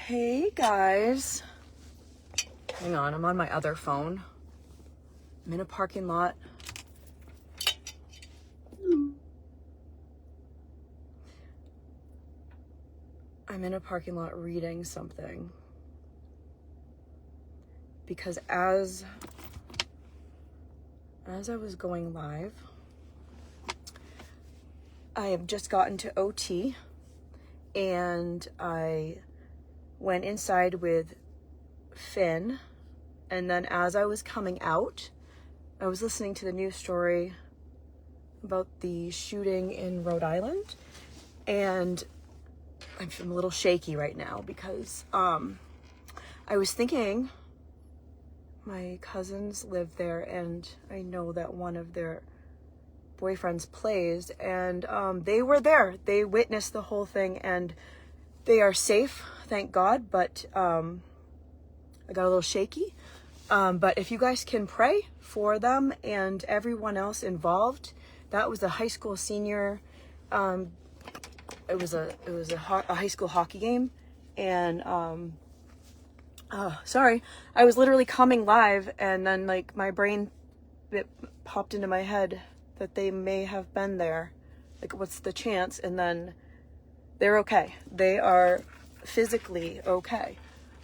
Hey guys. Hang on, I'm on my other phone. I'm in a parking lot. I'm in a parking lot reading something. Because as I was going live, I have just gotten to OT and I went inside with Finn, and then as I was coming out, I was listening to the news story about the shooting in Rhode Island, and I'm a little shaky right now because I was thinking my cousins live there and I know that one of their boyfriends plays, and they were there. They witnessed the whole thing and they are safe, thank God, but I got a little shaky. But if you guys can pray for them and everyone else involved. That was a high school senior. It was a high school hockey game, and sorry, I was literally coming live, and then like my brain, it popped into my head that they may have been there. Like, what's the chance? And then they're okay. They are physically okay.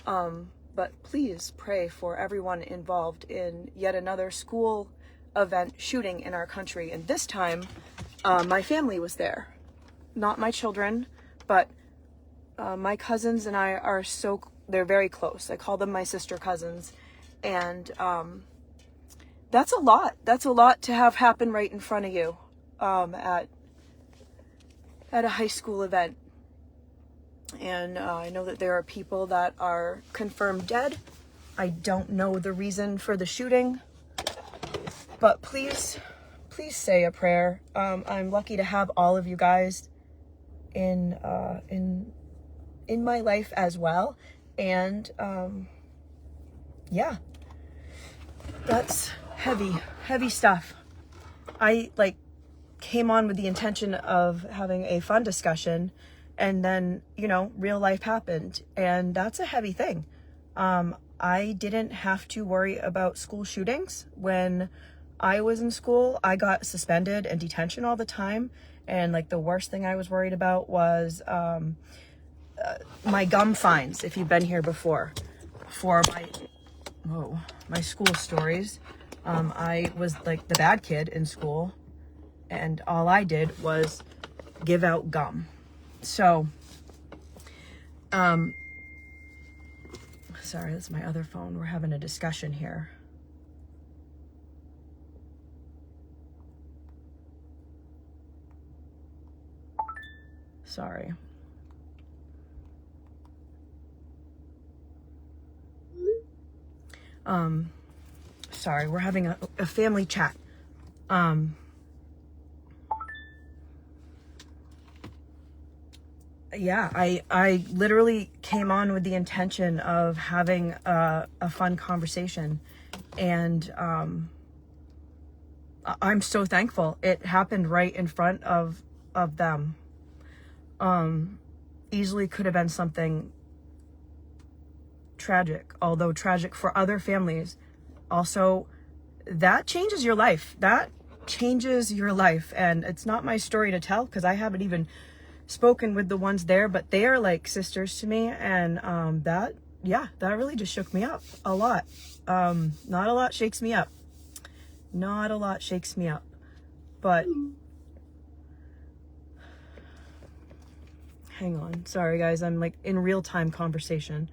But please pray for everyone involved in yet another school event shooting in our country. And this time, my family was there. Not my children, but my cousins and I are they're very close. I call them my sister cousins. And that's a lot. That's a lot to have happen right in front of you at a high school event. And I know that there are people that are confirmed dead. I don't know the reason for the shooting, but please say a prayer. I'm lucky to have all of you guys in my life as well. And yeah, that's heavy stuff. I came on with the intention of having a fun discussion, and then, real life happened, and that's a heavy thing. I didn't have to worry about school shootings. When I was in school, I got suspended and detention all the time. And the worst thing I was worried about was my gum fines, if you've been here before, for my school stories. I was the bad kid in school, and all I did was give out gum. So, sorry, that's my other phone. We're having a discussion here. Sorry. Sorry, we're having a family chat. Yeah, I literally came on with the intention of having a fun conversation, and I'm so thankful it happened right in front of them. Easily could have been something tragic, although tragic for other families. Also, that changes your life. That changes your life, and it's not my story to tell because I haven't even spoken with the ones there, but they are like sisters to me, and that really just shook me up a lot. Not a lot shakes me up, but hang on, sorry guys, I'm in real-time conversation.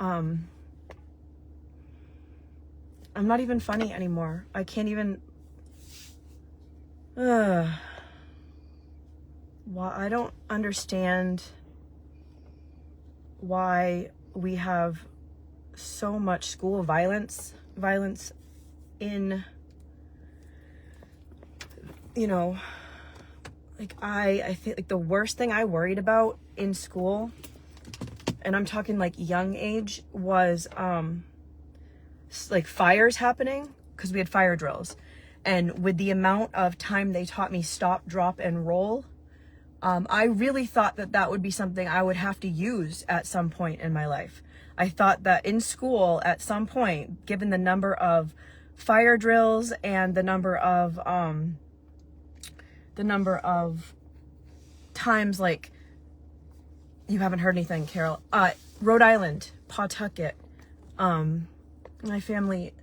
I'm not even funny anymore. I can't even, why I don't understand why we have so much school violence in, I think the worst thing I worried about in school, and I'm talking like young age, was like fires happening, because we had fire drills. And with the amount of time they taught me stop, drop, and roll, I really thought that that would be something I would have to use at some point in my life. I thought that in school at some point, given the number of fire drills and the number of times, like, you haven't heard anything, Carol, Rhode Island, Pawtucket, my family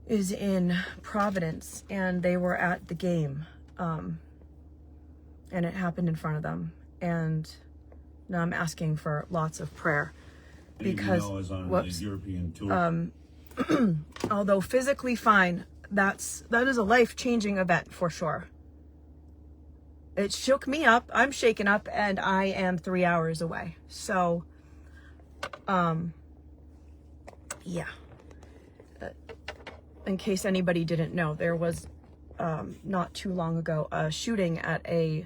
is in Providence, and they were at the game, and it happened in front of them, and now I'm asking for lots of prayer, because I was on the European tour. Although physically fine, that is a life-changing event for sure. It shook me up, I'm shaken up, and I am 3 hours away. So, yeah. In case anybody didn't know, there was not too long ago a shooting at a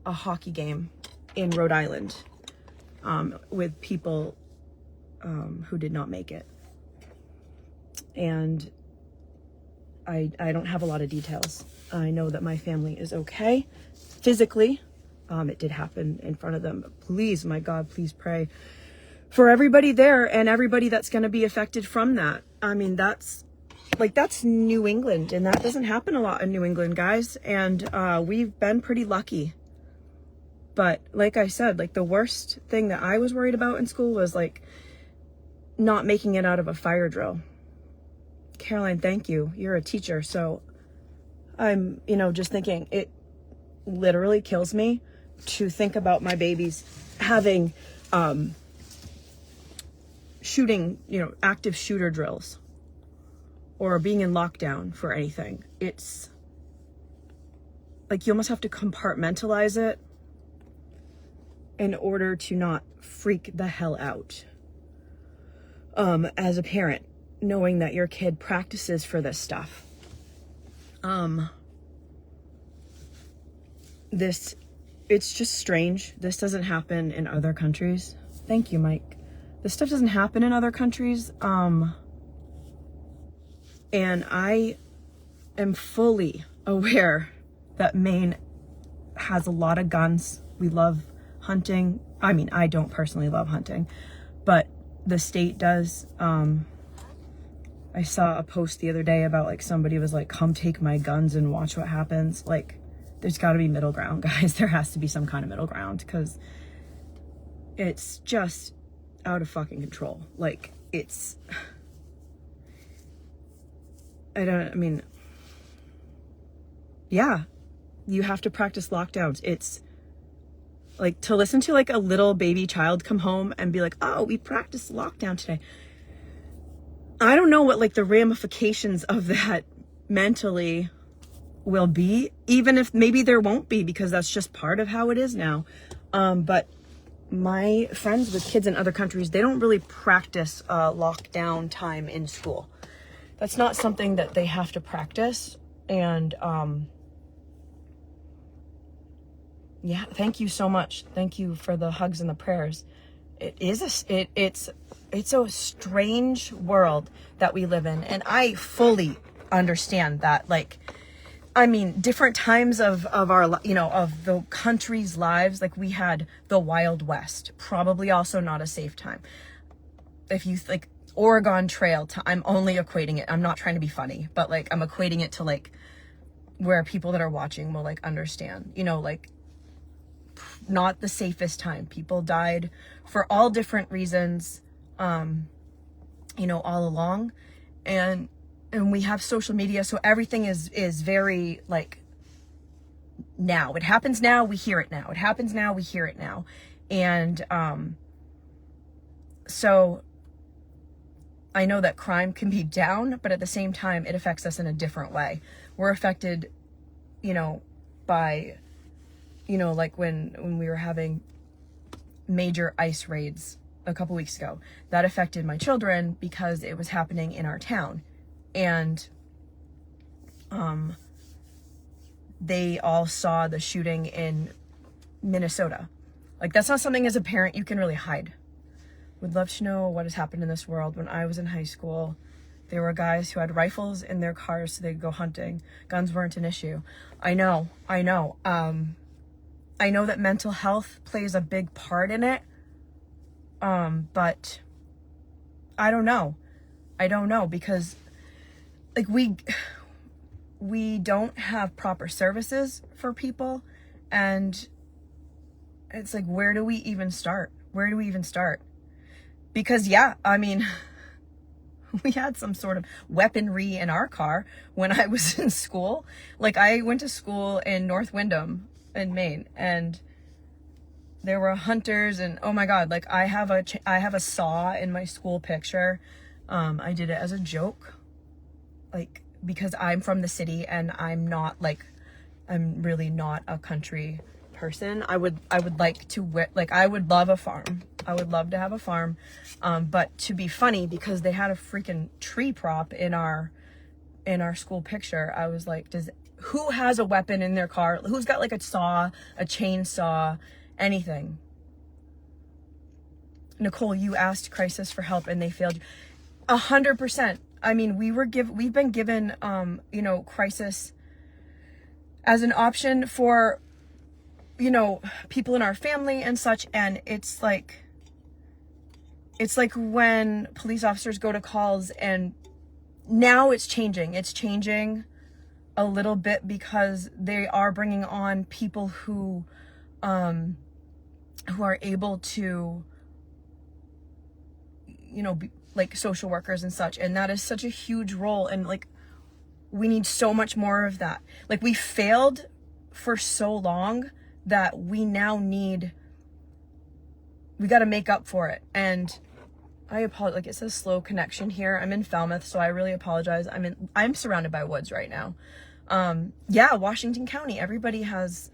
hockey game in Rhode Island, with people who did not make it. And I don't have a lot of details. I know that my family is okay physically. It did happen in front of them. But please, my God, please pray for everybody there and everybody that's going to be affected from that. I mean, that's New England, and that doesn't happen a lot in New England, guys. And we've been pretty lucky. But like I said, like, the worst thing that I was worried about in school was like not making it out of a fire drill. Caroline, thank you. You're a teacher. So I'm, just thinking, it literally kills me to think about my babies having shooting, active shooter drills, or being in lockdown for anything. It's like you almost have to compartmentalize it in order to not freak the hell out. As a parent, knowing that your kid practices for this stuff. It's just strange. This doesn't happen in other countries. Thank you, Mike. This stuff doesn't happen in other countries. And I am fully aware that Maine has a lot of guns. We love hunting. I mean, I don't personally love hunting, but the state does. I saw a post the other day about, like, somebody was like, come take my guns and watch what happens. Like, there's got to be middle ground, guys. There has to be some kind of middle ground, because it's just out of fucking control. Like, yeah, you have to practice lockdowns. It's like, to listen to like a little baby child come home and be like, oh, we practiced lockdown today. I don't know what like the ramifications of that mentally will be, even if maybe there won't be, because that's just part of how it is now. But my friends with kids in other countries, they don't really practice lockdown time in school. That's not something that they have to practice. And yeah, thank you so much. Thank you for the hugs and the prayers. It's a strange world that we live in, and I fully understand that. Like, I mean, different times of our, of the country's lives, like, we had the Wild West, probably also not a safe time. If you like Oregon Trail, I'm only equating it. I'm not trying to be funny, but like, I'm equating it to like where people that are watching will like understand, like, not the safest time. People died for all different reasons, all along. And we have social media, so everything is very like, now. It happens now, we hear it now. It happens now, we hear it now. And so I know that crime can be down, but at the same time, it affects us in a different way. We're affected, by, like when we were having major ICE raids a couple weeks ago, that affected my children because it was happening in our town. And they all saw the shooting in Minnesota. Like, that's not something as a parent you can really hide. Would love to know what has happened in this world. When I was in high school, there were guys who had rifles in their cars so they'd go hunting. Guns weren't an issue. I know. I know that mental health plays a big part in it. But I don't know. Because like we don't have proper services for people, and it's like, where do we even start? Because yeah, I mean, we had some sort of weaponry in our car when I was in school. Like, I went to school in North Windham in Maine, and there were hunters, and oh my God, like I have a saw in my school picture. I did it as a joke, like, because I'm from the city and I'm really not a country person. I would like to I would love a farm. I would love to have a farm. But to be funny, because they had a freaking tree prop in our school picture, I was like, who has a weapon in their car? Who's got like a saw, a chainsaw, anything? Nicole, you asked Crisis for help and they failed you. 100%. I mean, we've been given, Crisis as an option for, people in our family and such. And it's like when police officers go to calls, and now it's changing. It's changing a little bit because they are bringing on people who are able to, be like social workers and such. And that is such a huge role. And like, we need so much more of that. Like, we failed for so long that we got to make up for it. And I apologize. Like, it says slow connection here. I'm in Falmouth, so I really apologize. I'm surrounded by woods right now. Yeah, Washington County, everybody has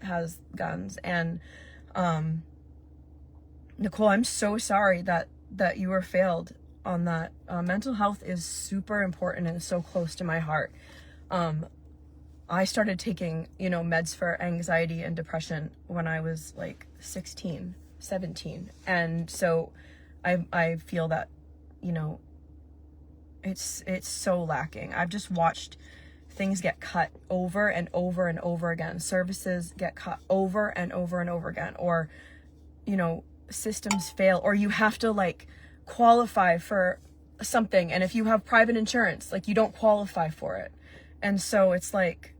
guns. And Nicole, I'm so sorry that you were failed on that. Mental health is super important and so close to my heart. I started taking, meds for anxiety and depression when I was like 16, 17. And so I feel that, it's so lacking. I've just watched things get cut over and over and over again. Services get cut over and over and over again. Or, systems fail, or you have to like qualify for something. And if you have private insurance, like, you don't qualify for it. And so it's like,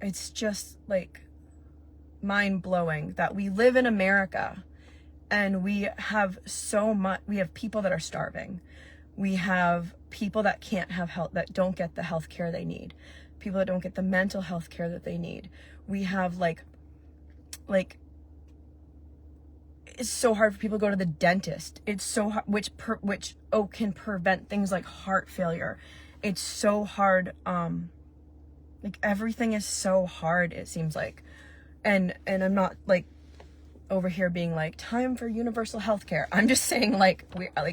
it's just like mind blowing that we live in America and we have we have people that are starving. We have people that can't have health, that don't get the health care they need. People that don't get the mental health care that they need. We have like it's so hard for people to go to the dentist. It's so hard, which can prevent things like heart failure. It's so hard. Like, everything is so hard, it seems like. And I'm not like over here being like, time for universal health care. I'm just saying, like,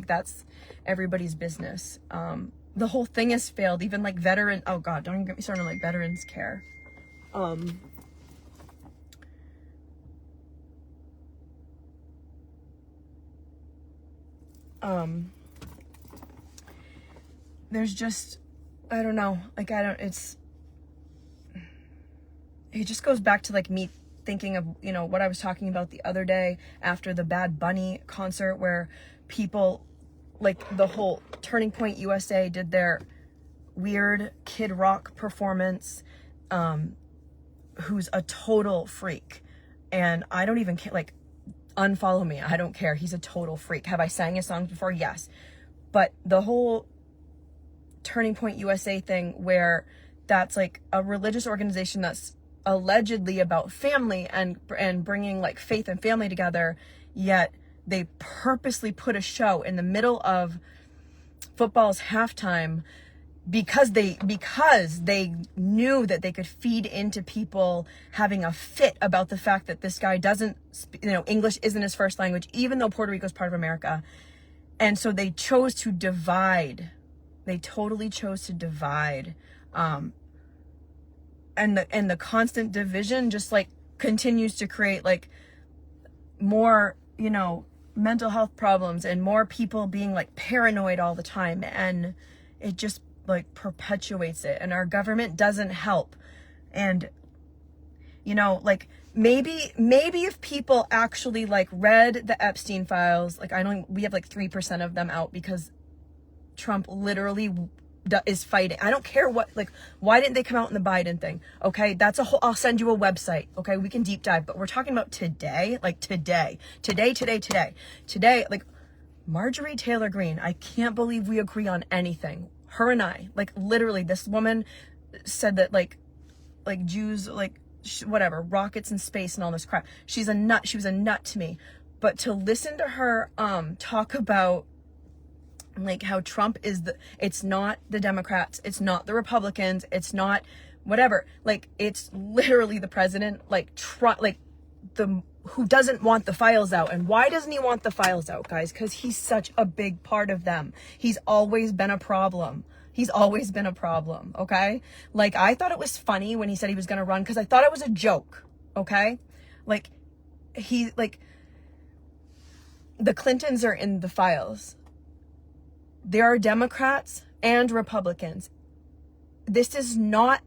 that's everybody's business. The whole thing has failed. Even like oh God, don't even get me started on like veterans care. There's just, I don't know, like, it just goes back to like me thinking of, what I was talking about the other day after the Bad Bunny concert, where people, like, the whole Turning Point USA did their weird Kid Rock performance, who's a total freak. And I don't even care, like, unfollow me. I don't care. He's a total freak. Have I sang his songs before? Yes. But the whole Turning Point USA thing, where that's like a religious organization that's allegedly about family and bringing like faith and family together, yet they purposely put a show in the middle of football's halftime because they knew that they could feed into people having a fit about the fact that this guy doesn't, English isn't his first language, even though Puerto Rico is part of America. And so they chose to divide. They totally chose to divide. And the constant division just like continues to create like more, you know, mental health problems and more people being like paranoid all the time, and it just like perpetuates it, and our government doesn't help. And you know, like maybe if people actually like read the Epstein files, like we have like 3% of them out because Trump literally is fighting. I don't care what, like, why didn't they come out in the Biden thing? Okay, that's a whole, I'll send you a website. Okay, we can deep dive, but we're talking about today, like today, like Marjorie Taylor Greene. I can't believe we agree on anything. Her and I, like literally, this woman said that like Jews, like whatever, rockets in space and all this crap. She's a nut. She was a nut to me. But to listen to her talk about like how Trump is it's not the Democrats, it's not the Republicans, it's not whatever, like it's literally the president, like who doesn't want the files out. And why doesn't he want the files out, guys? Because he's such a big part of them. He's always been a problem. Okay, like I thought it was funny when he said he was gonna run, because I thought it was a joke. Okay, like the Clintons are in the files. There are Democrats and Republicans. This is not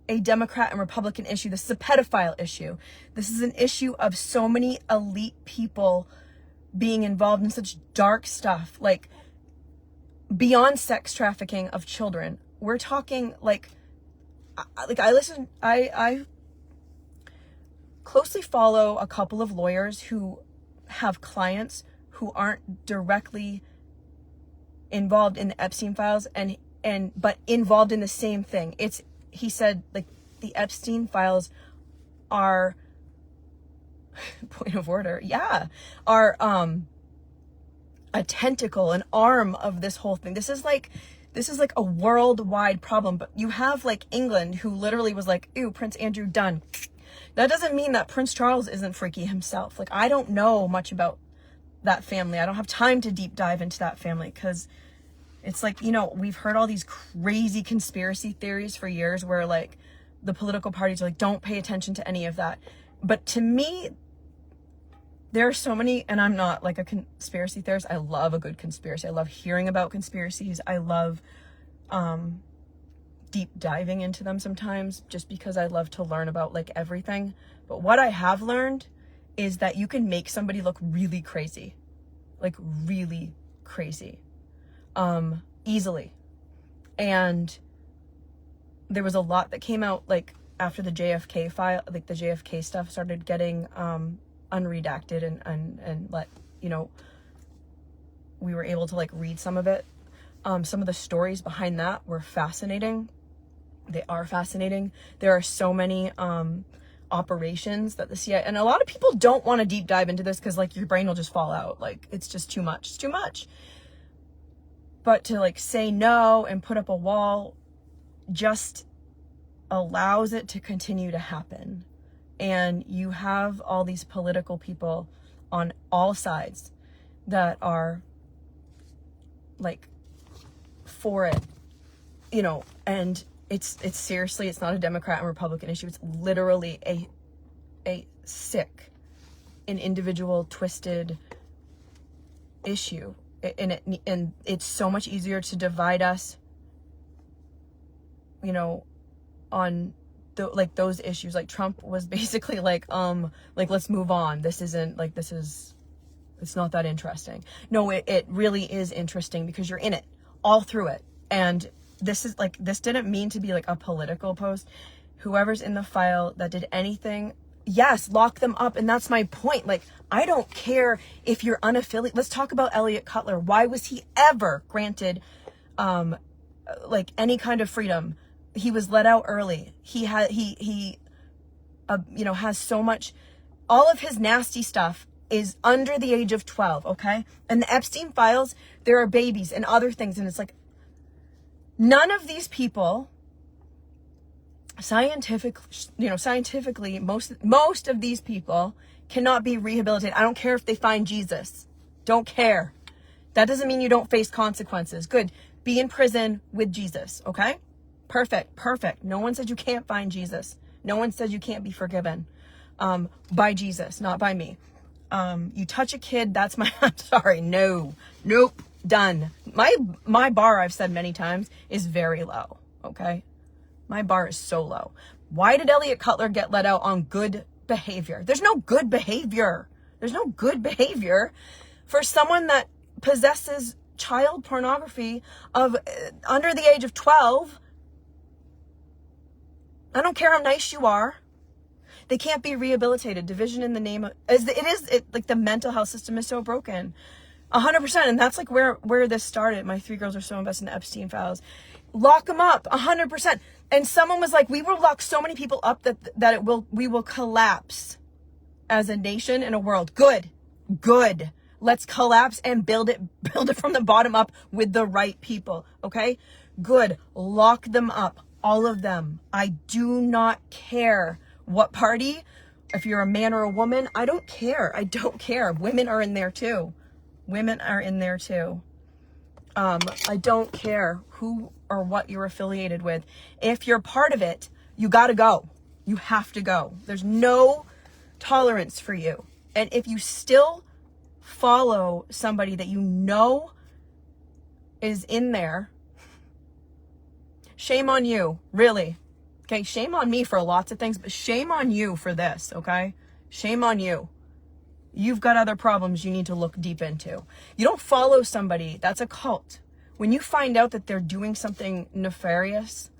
a Democrat and Republican issue. This is a pedophile issue. This is an issue of so many elite people being involved in such dark stuff, like beyond sex trafficking of children. We're talking like I closely follow a couple of lawyers who have clients who aren't directly involved in the Epstein files but involved in the same thing. He said like the Epstein files are point of order, are a tentacle, an arm of this whole thing. This is like a worldwide problem. But you have like England, who literally was like, ew, Prince Andrew done. That doesn't mean that Prince Charles isn't freaky himself. Like, I don't know much about that family. I don't have time to deep dive into that family, because it's like, you know, we've heard all these crazy conspiracy theories for years where like the political parties are like, don't pay attention to any of that. But to me, there are so many, and I'm not like a conspiracy theorist. I love a good conspiracy. I love hearing about conspiracies. I love deep diving into them sometimes, just because I love to learn about like everything. But what I have learned is that you can make somebody look really crazy, like really crazy, easily. And there was a lot that came out like after the JFK file, like the JFK stuff started getting unredacted and let, you know, we were able to like read some of it. Some of the stories behind that were fascinating. They are fascinating. There are so many operations that the CIA, and a lot of people don't want to deep dive into this because like your brain will just fall out. Like it's just too much. It's too much. But to like say no and put up a wall just allows it to continue to happen. And you have all these political people on all sides that are like for it, you know, and it's seriously, it's not a Democrat and Republican issue. It's literally a sick, an individual twisted issue. And it's so much easier to divide us, you know, on like those issues. Like Trump was basically like let's move on. It's not that interesting. No, it really is interesting because you're in it all through it. And this didn't mean to be like a political post. Whoever's in the file that did anything, yes, lock them up. And that's my point. Like, I don't care if you're unaffiliated. Let's talk about Elliot Cutler. Why was he ever granted like any kind of freedom? He was let out early. He you know, has so much, all of his nasty stuff is under the age of 12. Okay. And the Epstein files, there are babies and other things. And it's like, none of these people scientifically, most of these people cannot be rehabilitated. I don't care if they find Jesus. Don't care. That doesn't mean you don't face consequences. Good. Be in prison with Jesus. Okay. Perfect. No one said you can't find Jesus. No one said you can't be forgiven by Jesus, not by me. You touch a kid, that's my, I'm sorry, no, nope, done. My bar, I've said many times, is very low, okay? My bar is so low. Why did Elliot Cutler get let out on good behavior? There's no good behavior. There's no good behavior for someone that possesses child pornography of under the age of 12. I don't care how nice you are. They can't be rehabilitated. Division in the name of, like the mental health system is so broken. 100%. And that's like where this started. My 3 girls are so invested in Epstein files. Lock them up 100%. And someone was like, we will lock so many people up that we will collapse as a nation and a world. Good. Let's collapse and build it from the bottom up with the right people. Okay? Good. Lock them up. All of them. I do not care what party, if you're a man or a woman, I don't care. Women are in there too. I don't care who or what you're affiliated with. If you're part of it, you gotta go. You have to go. There's no tolerance for you. And if you still follow somebody that you know is in there, shame on you, really. Okay, shame on me for lots of things, but shame on you for this, okay? Shame on you. You've got other problems you need to look deep into. You don't follow somebody, that's a cult. When you find out that they're doing something nefarious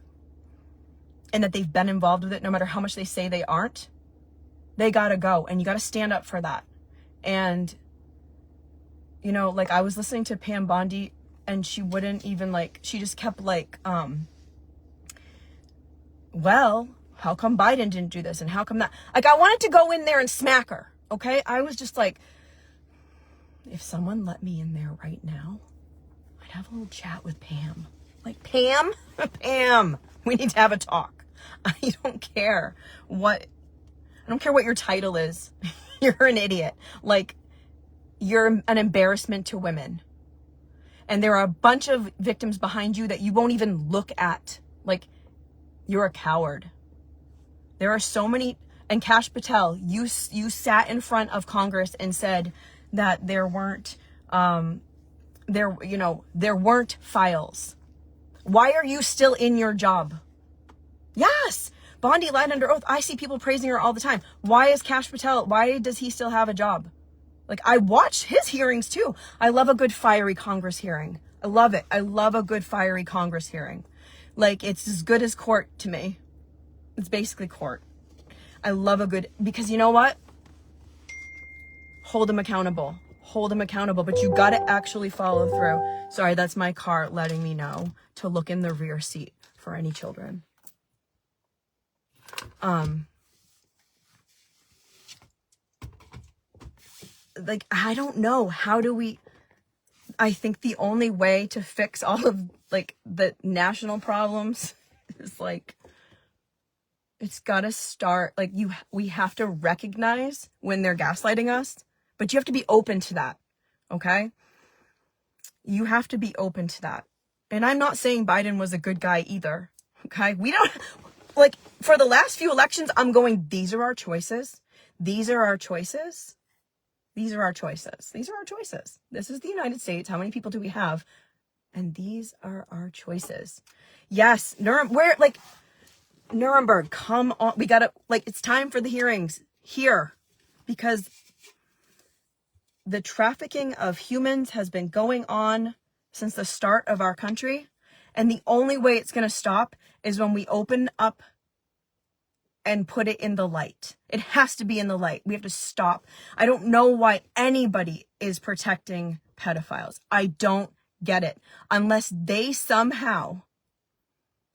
and that they've been involved with it, no matter how much they say they aren't, they gotta go, and you gotta stand up for that. And, you know, like I was listening to Pam Bondi, and she wouldn't even she just kept well, how come Biden didn't do this? And how come that? Like, I wanted to go in there and smack her, okay? I was just like, if someone let me in there right now, I'd have a little chat with Pam. Like, Pam, we need to have a talk. I don't care what your title is. You're an idiot. Like, you're an embarrassment to women. And there are a bunch of victims behind you that you won't even look at. Like, you're a coward. There are so many, and Kash Patel, you sat in front of Congress and said that there weren't files. Why are you still in your job? Yes, Bondi lied under oath. I see people praising her all the time. Why does he still have a job? Like, I watch his hearings too. I love a good fiery Congress hearing. I love it. I love a good fiery Congress hearing. Like, it's as good as court to me. It's basically court. I love because you know what? Hold them accountable, but you gotta actually follow through. Sorry, that's my car letting me know to look in the rear seat for any children. Like, I don't know. I think the only way to fix all of the national problems is it's gotta start, we have to recognize when they're gaslighting us, but you have to be open to that, okay? You have to be open to that. And I'm not saying Biden was a good guy either, okay? We don't, for the last few elections, I'm going, these are our choices. These are our choices. This is the United States. How many people do we have? And these are our choices. Yes, Nuremberg, come on. We gotta, it's time for the hearings here, because the trafficking of humans has been going on since the start of our country. And the only way it's gonna stop is when we open up and put it in the light. It has to be in the light. We have to stop. I don't know why anybody is protecting pedophiles. I don't get it. Unless they somehow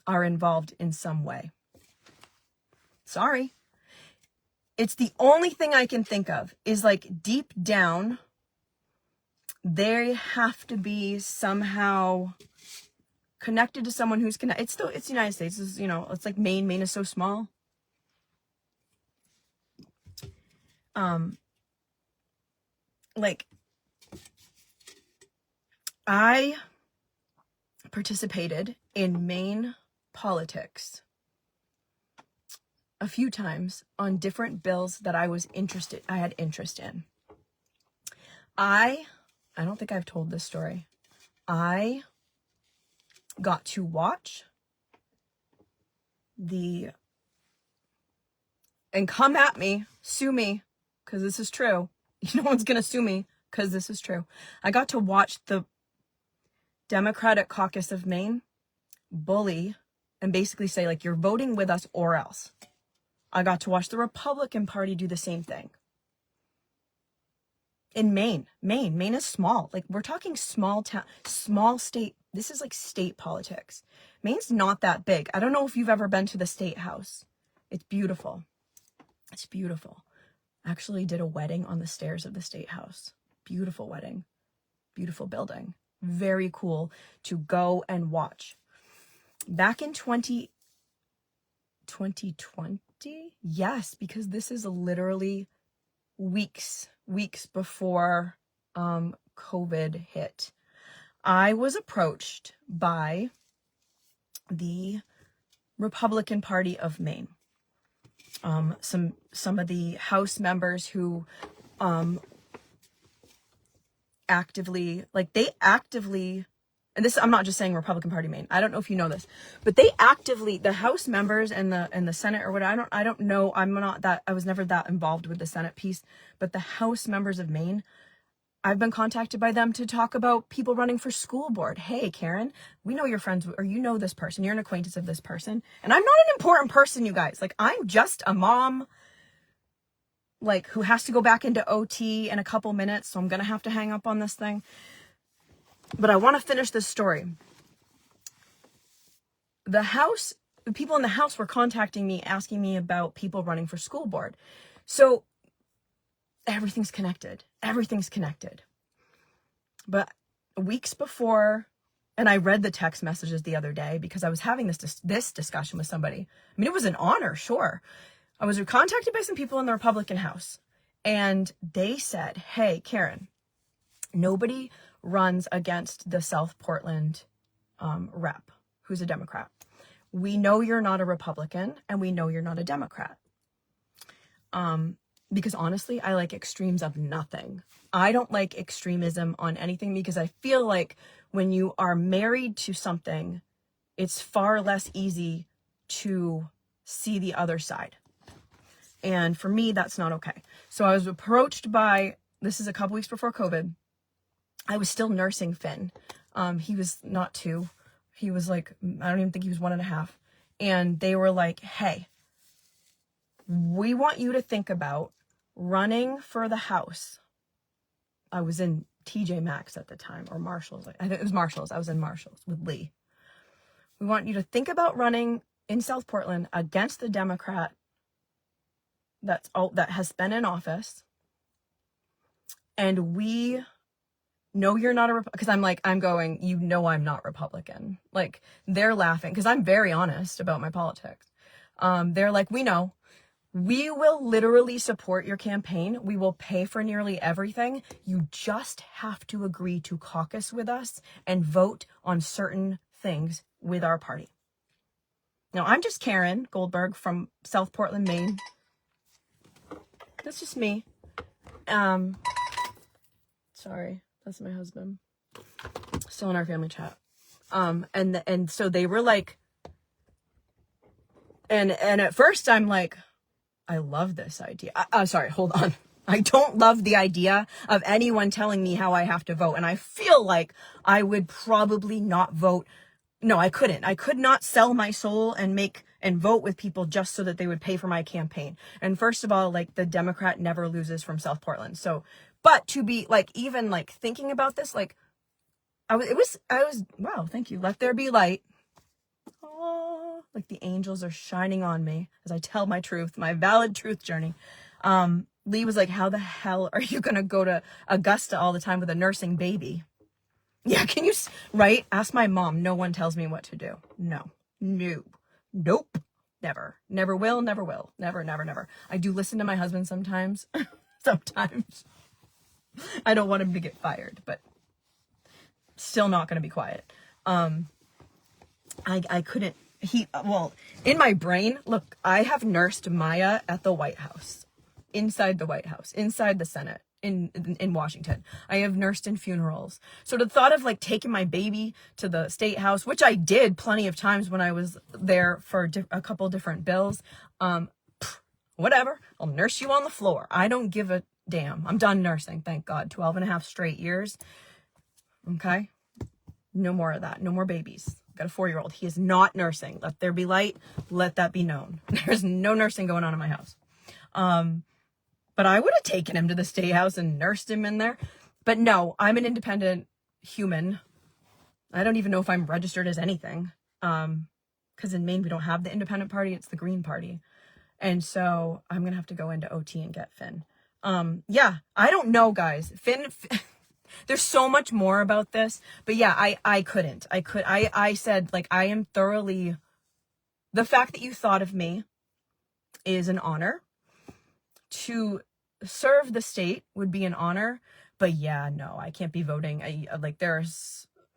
are involved in some way. Sorry. It's the only thing I can think of is deep down, they have to be somehow connected to someone who's connected. It's the United States. It's, it's like Maine. Maine is so small. I participated in Maine politics a few times on different bills that I had interest in. I don't think I've told this story. I got to watch and come at me, sue me, because this is true. No one's going to sue me because this is true. I got to watch the Democratic Caucus of Maine bully and basically say, like, you're voting with us or else. I got to watch the Republican Party do the same thing. In Maine is small. Like, we're talking small town, small state. This is like state politics. Maine's not that big. I don't know if you've ever been to the State House. It's beautiful. It's beautiful. I actually did a wedding on the stairs of the State House. Beautiful wedding. Beautiful building. Very cool to go and watch. Back in 2020? Yes, because this is literally weeks before COVID hit. I was approached by the Republican Party of Maine. Some of the House members who actively, and this, I'm not just saying Republican Party Maine. I don't know if you know this, but they actively, the House members and the Senate or what, I don't know. I was never that involved with the Senate piece, but the House members of Maine, I've been contacted by them to talk about people running for school board. Hey, Karen, we know you're friends, or you know this person, you're an acquaintance of this person. And I'm not an important person, you guys. Like, I'm just a mom, like, who has to go back into OT in a couple minutes. So I'm going to have to hang up on this thing. But I want to finish this story. The people in the House were contacting me, asking me about people running for school board. So everything's connected. Everything's connected. But weeks before, and I read the text messages the other day because I was having this discussion with somebody. I mean, it was an honor, sure. I was contacted by some people in the Republican House, and they said, hey, Karen, nobody runs against the South Portland rep, who's a Democrat. We know you're not a Republican, and we know you're not a Democrat. Because honestly, I like extremes of nothing. I don't like extremism on anything because I feel like when you are married to something, it's far less easy to see the other side. And for me, that's not okay. So I was approached by, this is a couple weeks before COVID. I was still nursing Finn. He was not 2. He was like, I don't even think he was 1.5. And they were like, hey, we want you to think about running for the House. I was in TJ Maxx at the time, or Marshall's. I think it was Marshall's. I was in Marshall's with Lee. We want you to think about running in South Portland against the Democrat that has been in office. And we know you're not because I'm going, you know, I'm not Republican. Like, they're laughing because I'm very honest about my politics. They're like, we know. We will literally support your campaign. We will pay for nearly everything. You just have to agree to caucus with us and vote on certain things with our party. Now, I'm just Karen Goldberg from South Portland, Maine. That's just me. Sorry, that's my husband. Still in our family chat. And so they were like, and at first I'm like, I love this idea. Sorry, hold on. I don't love the idea of anyone telling me how I have to vote. And I feel like I would probably not vote. No, I couldn't. I could not sell my soul and vote with people just so that they would pay for my campaign. And first of all, like, the Democrat never loses from South Portland. So, but to be like, even like thinking about this, like, I was, wow, thank you. Let there be light. Oh, like the angels are shining on me as I tell my truth, my valid truth journey. Lee was like, how the hell are you going to go to Augusta all the time with a nursing baby? Yeah, can you, right? Ask my mom. No one tells me what to do. No. Nope. Never. Never will, never will. Never, never, never. I do listen to my husband sometimes. Sometimes. I don't want him to get fired, but still not going to be quiet. I couldn't, in my brain, look, I have nursed Maya at the White House, inside the White House, inside the Senate, in Washington. I have nursed in funerals. So the thought of like taking my baby to the state house, which I did plenty of times when I was there for a couple different bills, whatever, I'll nurse you on the floor. I don't give a damn. I'm done nursing, thank God. 12 and a half straight years. Okay, no more of that. No more babies. Got a 4-year-old. He is not nursing. Let there be light. Let that be known. There's no nursing going on in my house. But I would have taken him to the state house and nursed him in there. But no, I'm an independent human. I don't even know if I'm registered as anything. Because in Maine, we don't have the independent party. It's the Green Party. And so I'm going to have to go into OT and get Finn. Yeah, I don't know, guys. Finn there's so much more about this. But yeah, I couldn't. I said, like, I am thoroughly... The fact that you thought of me is an honor. To serve the state would be an honor, but yeah, no, I can't be voting.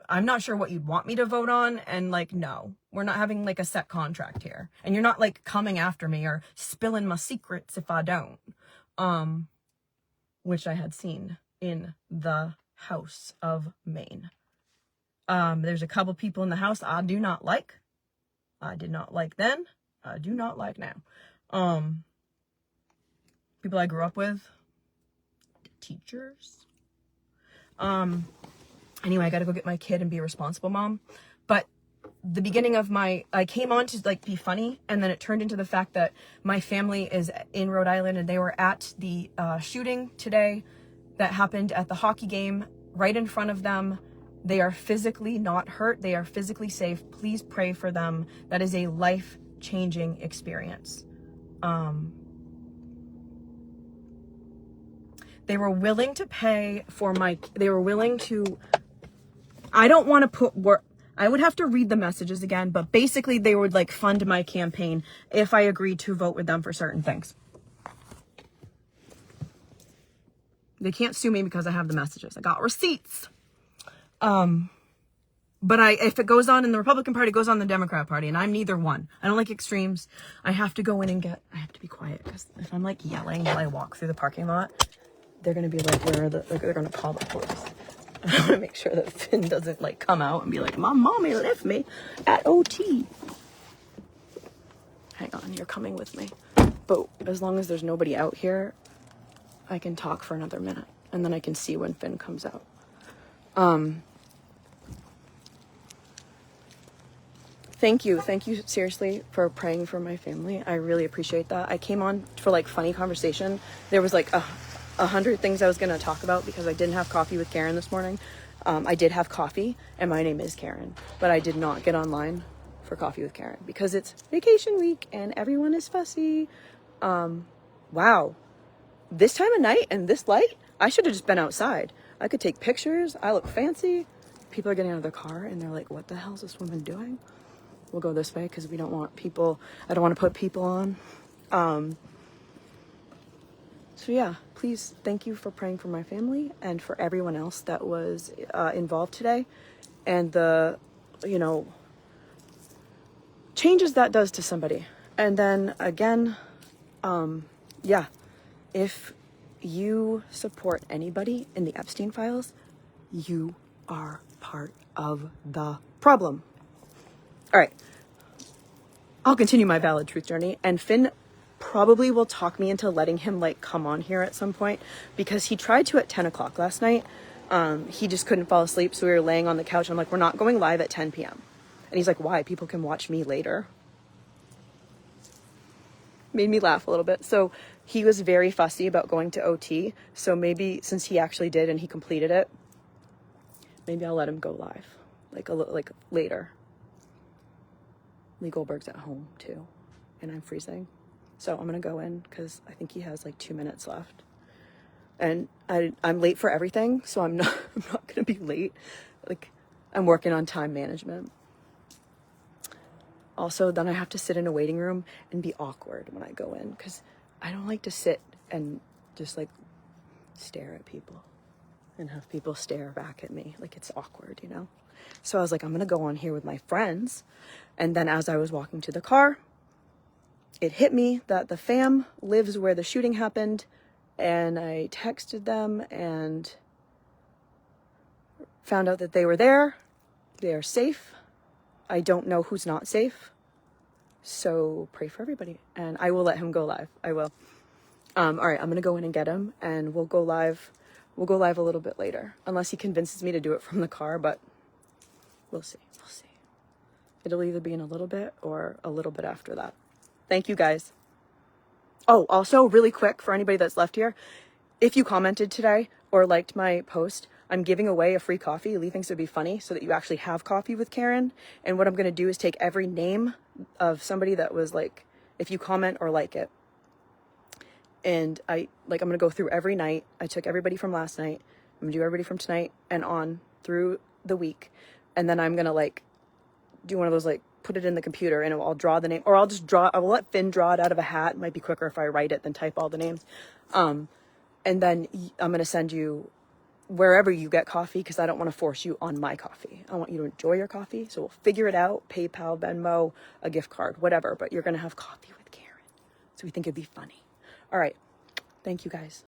I'm not sure what you'd want me to vote on, and like, no, we're not having like a set contract here, and you're not like coming after me or spilling my secrets if I don't, which I had seen in the House of Maine. There's a couple people in the House I do not like. I did not like then. I do not like now. People I grew up with, teachers. Anyway, I gotta go get my kid and be a responsible mom. But the beginning of I came on to like be funny, and then it turned into the fact that my family is in Rhode Island, and they were at the shooting today that happened at the hockey game right in front of them. They are physically not hurt. They are physically safe. Please pray for them. That is a life-changing experience. They were willing to pay for I don't want to put work. I would have to read the messages again, but basically they would like fund my campaign if I agreed to vote with them for certain things. They can't sue me because I have the messages. I got receipts. But if it goes on in the Republican Party, it goes on the Democrat Party, and I'm neither one. I don't like extremes. I have to go in and I have to be quiet, because if I'm like yelling while I walk through the parking lot, they're going to be like, they're going to call the police. I want to make sure that Finn doesn't like come out and be like, my mommy left me at OT. Hang on, you're coming with me. But as long as there's nobody out here, I can talk for another minute, and then I can see when Finn comes out. Thank you seriously for praying for my family. I really appreciate that. I came on for like funny conversation. There was like 100 things I was going to talk about because I didn't have coffee with Karen this morning. I did have coffee, and my name is Karen, but I did not get online for coffee with Karen because it's vacation week and everyone is fussy. Wow. This time of night and this light, I should have just been outside. I could take pictures. I look fancy. People are getting out of their car and they're like, what the hell is this woman doing? We'll go this way because we don't want people. I don't want to put people on. So yeah, please, thank you for praying for my family and for everyone else that was involved today, and the, changes that does to somebody. And then again, yeah, if you support anybody in the Epstein files, you are part of the problem. All right, I'll continue my valid truth journey, and Finn probably will talk me into letting him like come on here at some point, because he tried to at 10 o'clock last night. He just couldn't fall asleep, so we were laying on the couch. I'm like, we're not going live at 10 p.m. And he's like, why? People can watch me later. Made me laugh a little bit. So he was very fussy about going to OT. So maybe since he actually did and he completed it, maybe I'll let him go live like later. Lee Goldberg's at home too, and I'm freezing. So I'm gonna go in because I think he has like 2 minutes left. And I'm late for everything, so I'm not gonna be late. Like, I'm working on time management. Also, then I have to sit in a waiting room and be awkward when I go in, because I don't like to sit and just like stare at people and have people stare back at me. Like, it's awkward, So I was like, I'm gonna go on here with my friends. And then as I was walking to the car, it hit me that the fam lives where the shooting happened, and I texted them and found out that they were there. They are safe. I don't know who's not safe. So pray for everybody. And I will let him go live. I will. All right, I'm going to go in and get him, and we'll go live. We'll go live a little bit later, unless he convinces me to do it from the car, but we'll see. We'll see. It'll either be in a little bit or a little bit after that. Thank you, guys. Oh, also, really quick, for anybody that's left here, if you commented today or liked my post, I'm giving away a free coffee. Lee thinks it would be funny so that you actually have coffee with Karen. And what I'm going to do is take every name of somebody that was like, if you comment or like it. And I'm going to go through every night. I took everybody from last night. I'm going to do everybody from tonight and on through the week. And then I'm going to like do one of those, like put it in the computer and I'll draw the name, or I'll just draw, I will let Finn draw it out of a hat. It might be quicker if I write it than type all the names. And then I'm going to send you wherever you get coffee, because I don't want to force you on my coffee. I want you to enjoy your coffee. So we'll figure it out. PayPal, Venmo, a gift card, whatever. But you're going to have coffee with Karen. So we think it'd be funny. All right. Thank you, guys.